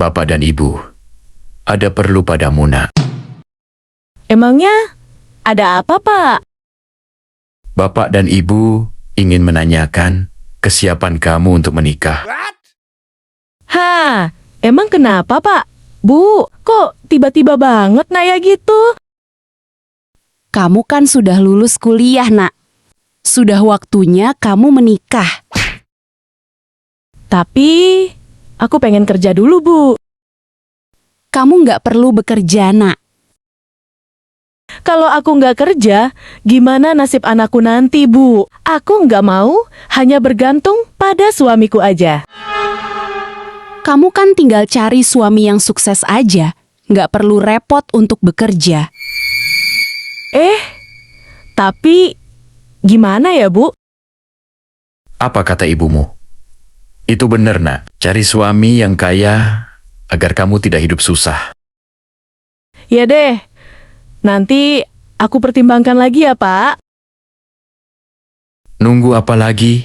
Bapak dan Ibu, ada perlu padamu, Nak. Emangnya ada apa, Pak? Bapak dan Ibu ingin menanyakan kesiapan kamu untuk menikah. Hah, emang kenapa, Pak? Bu, kok tiba-tiba banget nanya gitu? Kamu kan sudah lulus kuliah, Nak. Sudah waktunya kamu menikah. Tapi, aku pengen kerja dulu, Bu. Kamu nggak perlu bekerja, Nak. Kalau aku nggak kerja, gimana nasib anakku nanti, Bu? Aku nggak mau hanya bergantung pada suamiku aja. Kamu kan tinggal cari suami yang sukses aja. Nggak perlu repot untuk bekerja. Tapi, gimana ya, Bu? Apa kata ibumu? Itu benar, Nak. Cari suami yang kaya agar kamu tidak hidup susah. Ya deh, nanti aku pertimbangkan lagi ya, Pak. Nunggu apa lagi?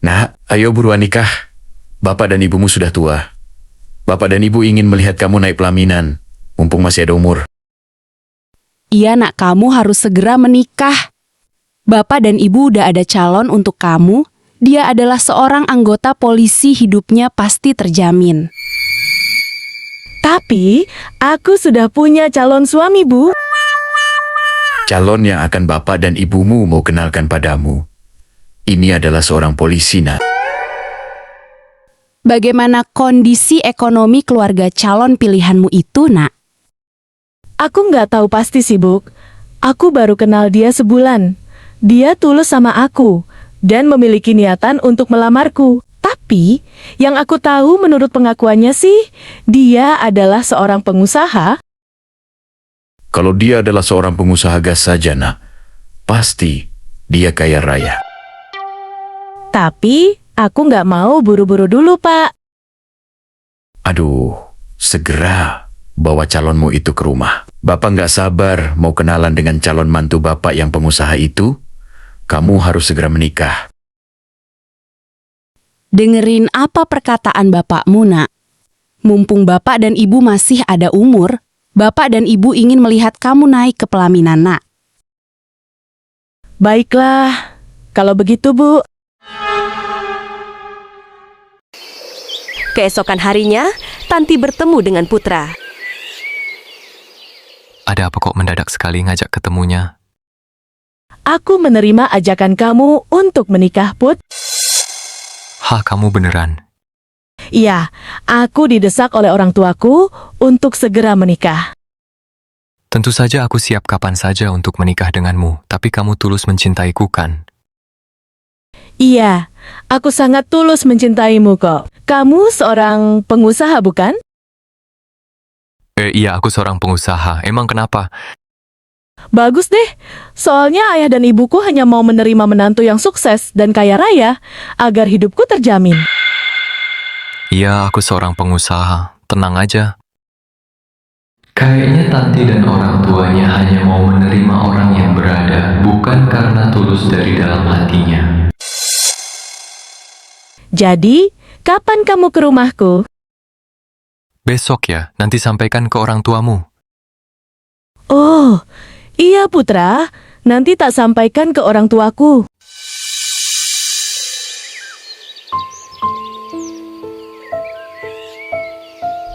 Nak, ayo buruan nikah. Bapak dan ibumu sudah tua. Bapak dan ibu ingin melihat kamu naik pelaminan, mumpung masih ada umur. Iya, Nak, kamu harus segera menikah. Bapak dan Ibu udah ada calon untuk kamu. Dia adalah seorang anggota polisi, hidupnya pasti terjamin. Tapi, aku sudah punya calon suami, Bu. Calon yang akan bapak dan ibumu mau kenalkan padamu. Ini adalah seorang polisi, Nak. Bagaimana kondisi ekonomi keluarga calon pilihanmu itu, Nak? Aku nggak tahu pasti sih, Bu. Aku baru kenal dia sebulan. Dia tulus sama aku dan memiliki niatan untuk melamarku. Tapi, yang aku tahu menurut pengakuannya sih, dia adalah seorang pengusaha. Kalau dia adalah seorang pengusaha gas saja, Nak, pasti dia kaya raya. Tapi, aku nggak mau buru-buru dulu, Pak. Aduh, segera bawa calonmu itu ke rumah. Bapak nggak sabar mau kenalan dengan calon mantu bapak yang pengusaha itu. Kamu harus segera menikah. Dengerin apa perkataan bapakmu, Nak. Mumpung bapak dan ibu masih ada umur, bapak dan ibu ingin melihat kamu naik ke pelaminan, Nak. Baiklah, kalau begitu, Bu. Keesokan harinya, Tanti bertemu dengan Putra. Ada apa kok mendadak sekali ngajak ketemunya? Aku menerima ajakan kamu untuk menikah, Put. Hah, kamu beneran? Iya, aku didesak oleh orang tuaku untuk segera menikah. Tentu saja aku siap kapan saja untuk menikah denganmu, tapi kamu tulus mencintaiku kan? Iya, aku sangat tulus mencintaimu kok. Kamu seorang pengusaha, bukan? Iya, aku seorang pengusaha. Emang kenapa? Bagus deh, soalnya ayah dan ibuku hanya mau menerima menantu yang sukses dan kaya raya agar hidupku terjamin. Iya, aku seorang pengusaha. Tenang aja. Kayaknya Tanti dan orang tuanya hanya mau menerima orang yang berada, bukan karena tulus dari dalam hatinya. Jadi, kapan kamu ke rumahku? Besok ya, nanti sampaikan ke orang tuamu. Oh, iya Putra, nanti tak sampaikan ke orang tuaku.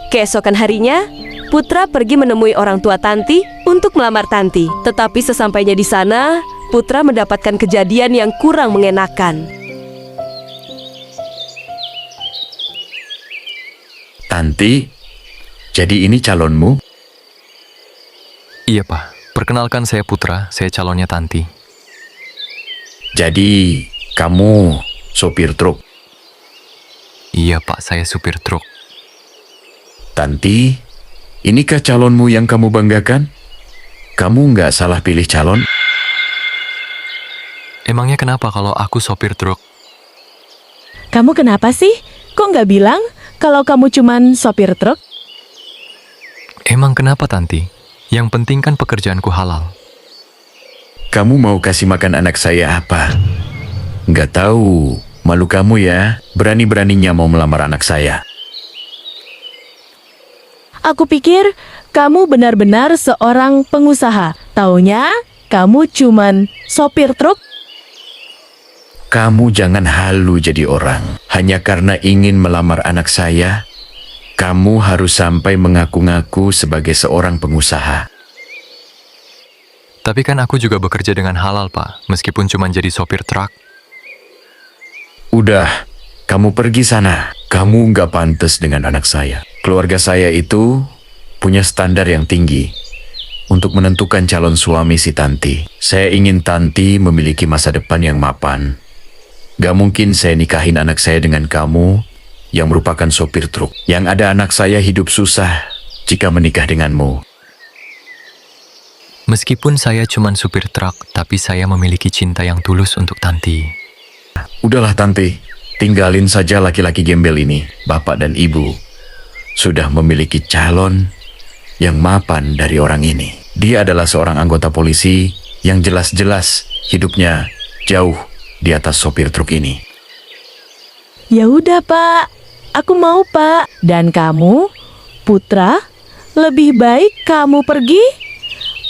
Keesokan harinya, Putra pergi menemui orang tua Tanti untuk melamar Tanti. Tetapi sesampainya di sana, Putra mendapatkan kejadian yang kurang mengenakan. Tanti, jadi ini calonmu? Iya, Pak. Perkenalkan saya Putra, saya calonnya Tanti. Jadi, kamu sopir truk? Iya, Pak, saya supir truk. Tanti, inikah calonmu yang kamu banggakan? Kamu nggak salah pilih calon? Emangnya kenapa kalau aku sopir truk? Kamu kenapa sih? Kok nggak bilang kalau kamu cuman sopir truk? Emang kenapa, Tanti? Yang penting kan pekerjaanku halal. Kamu mau kasih makan anak saya apa? Nggak tahu, malu kamu ya, berani-beraninya mau melamar anak saya. Aku pikir kamu benar-benar seorang pengusaha. Taunya kamu cuman sopir truk. Kamu jangan halu jadi orang. Hanya karena ingin melamar anak saya, kamu harus sampai mengaku-ngaku sebagai seorang pengusaha. Tapi kan aku juga bekerja dengan halal, Pak, meskipun cuma jadi sopir truk. Udah, kamu pergi sana. Kamu nggak pantas dengan anak saya. Keluarga saya itu punya standar yang tinggi untuk menentukan calon suami si Tanti. Saya ingin Tanti memiliki masa depan yang mapan. Gak mungkin saya nikahin anak saya dengan kamu yang merupakan sopir truk. Yang ada anak saya hidup susah jika menikah denganmu. Meskipun saya cuma supir truk, tapi saya memiliki cinta yang tulus untuk Tanti. Udahlah Tanti, tinggalin saja laki-laki gembel ini. Bapak dan ibu sudah memiliki calon yang mapan dari orang ini. Dia adalah seorang anggota polisi yang jelas-jelas hidupnya jauh di atas sopir truk ini. Ya udah, Pak. Aku mau, Pak. Dan kamu, Putra, lebih baik kamu pergi.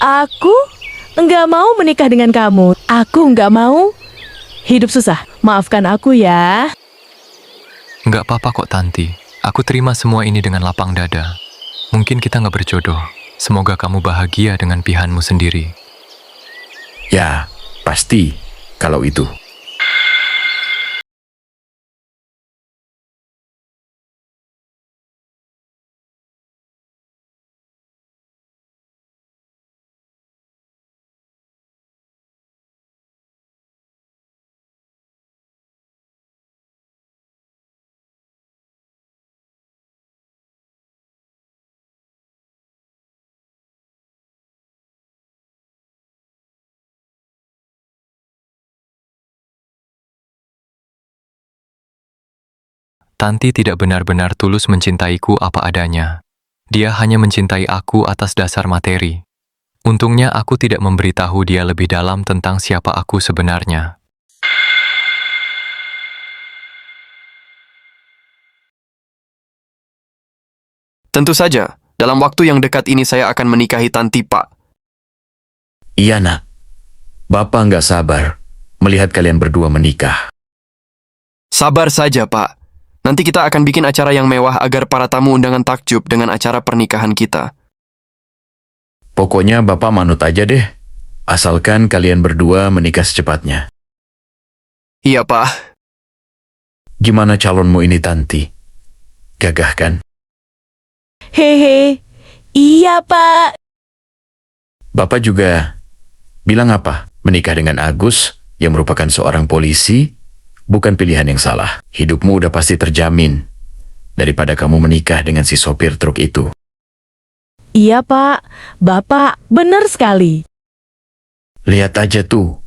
Aku enggak mau menikah dengan kamu. Aku enggak mau hidup susah. Maafkan aku ya. Nggak apa-apa kok, Tanti. Aku terima semua ini dengan lapang dada. Mungkin kita nggak berjodoh. Semoga kamu bahagia dengan pilihanmu sendiri. Ya, pasti kalau itu. Tanti tidak benar-benar tulus mencintaiku apa adanya. Dia hanya mencintai aku atas dasar materi. Untungnya aku tidak memberitahu dia lebih dalam tentang siapa aku sebenarnya. Tentu saja, dalam waktu yang dekat ini saya akan menikahi Tanti, Pak. Iya nak, Bapak nggak sabar melihat kalian berdua menikah. Sabar saja, Pak. Nanti kita akan bikin acara yang mewah agar para tamu undangan takjub dengan acara pernikahan kita. Pokoknya Bapak manut aja deh, asalkan kalian berdua menikah secepatnya. Iya, Pak. Gimana calonmu ini Tanti? Gagah kan? Hehe. Iya, Pak. Bapak juga bilang apa? Menikah dengan Agus yang merupakan seorang polisi bukan pilihan yang salah. Hidupmu udah pasti terjamin daripada kamu menikah dengan si sopir truk itu. Iya, Pak. Bapak benar sekali. Lihat aja tuh,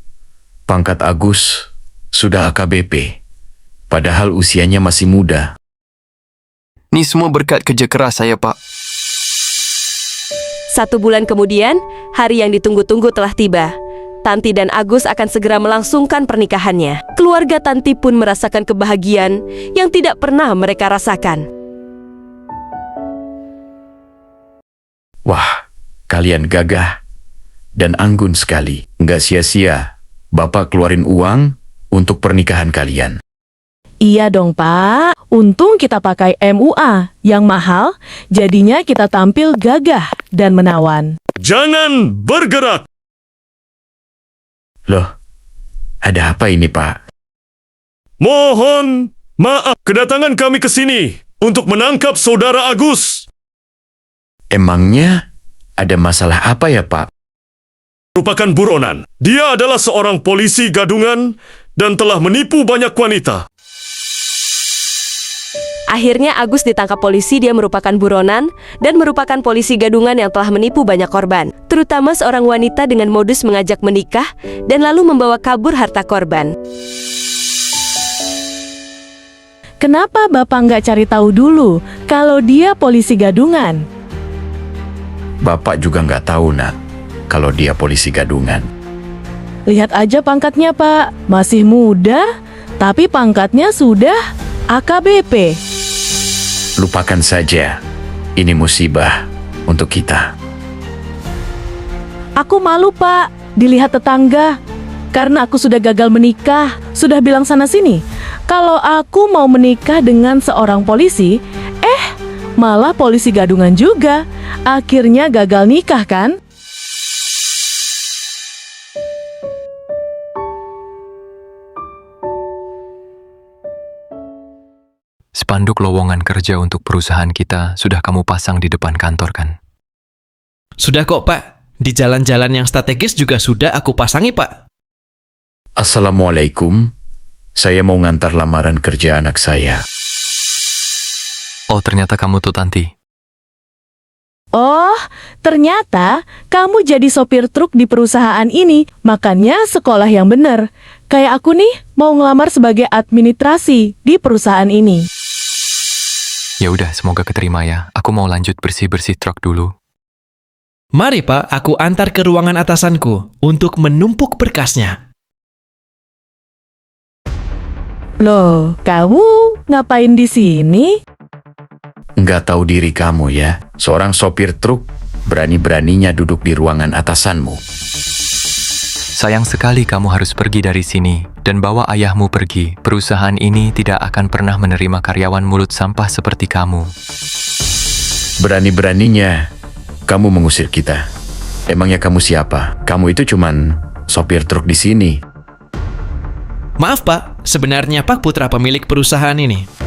pangkat Agus sudah AKBP, padahal usianya masih muda. Ini semua berkat kerja keras saya, Pak. 1 bulan kemudian, hari yang ditunggu-tunggu telah tiba. Tanti dan Agus akan segera melangsungkan pernikahannya. Keluarga Tanti pun merasakan kebahagiaan yang tidak pernah mereka rasakan. Wah, kalian gagah dan anggun sekali. Nggak sia-sia Bapak keluarin uang untuk pernikahan kalian. Iya dong, Pak. Untung kita pakai MUA yang mahal, jadinya kita tampil gagah dan menawan. Jangan bergerak! Loh, ada apa ini Pak? Mohon maaf, kedatangan kami ke sini untuk menangkap Saudara Agus. Emangnya ada masalah apa ya Pak? Merupakan buronan. Dia adalah seorang polisi gadungan dan telah menipu banyak wanita. Akhirnya Agus ditangkap polisi. Dia merupakan buronan dan merupakan polisi gadungan yang telah menipu banyak korban, terutama seorang wanita dengan modus mengajak menikah dan lalu membawa kabur harta korban. Kenapa Bapak nggak cari tahu dulu kalau dia polisi gadungan? Bapak juga nggak tahu nak, kalau dia polisi gadungan. Lihat aja pangkatnya, Pak. Masih muda, tapi pangkatnya sudah AKBP. Lupakan saja. Ini musibah untuk kita. Aku malu, Pak, dilihat tetangga. Karena aku sudah gagal menikah, sudah bilang sana-sini. Kalau aku mau menikah dengan seorang polisi, malah polisi gadungan juga. Akhirnya gagal nikah kan? Spanduk lowongan kerja untuk perusahaan kita sudah kamu pasang di depan kantor kan? Sudah kok, Pak. Di jalan-jalan yang strategis juga sudah aku pasangi, Pak. Assalamualaikum. Saya mau ngantar lamaran kerja anak saya. Oh, ternyata kamu tuh Tanti. Oh, ternyata kamu jadi sopir truk di perusahaan ini. Makanya sekolah yang benar. Kayak aku nih, mau ngelamar sebagai administrasi di perusahaan ini. Ya udah, semoga keterima ya. Aku mau lanjut bersih-bersih truk dulu. Mari, Pak, aku antar ke ruangan atasanku untuk menumpuk berkasnya. Loh, kamu ngapain di sini? Nggak tahu diri kamu ya. Seorang sopir truk berani-beraninya duduk di ruangan atasanmu. Sayang sekali kamu harus pergi dari sini dan bawa ayahmu pergi. Perusahaan ini tidak akan pernah menerima karyawan mulut sampah seperti kamu. Berani-beraninya kamu mengusir kita. Emangnya kamu siapa? Kamu itu cuman sopir truk di sini. Maaf, Pak. Sebenarnya Pak Putra pemilik perusahaan ini.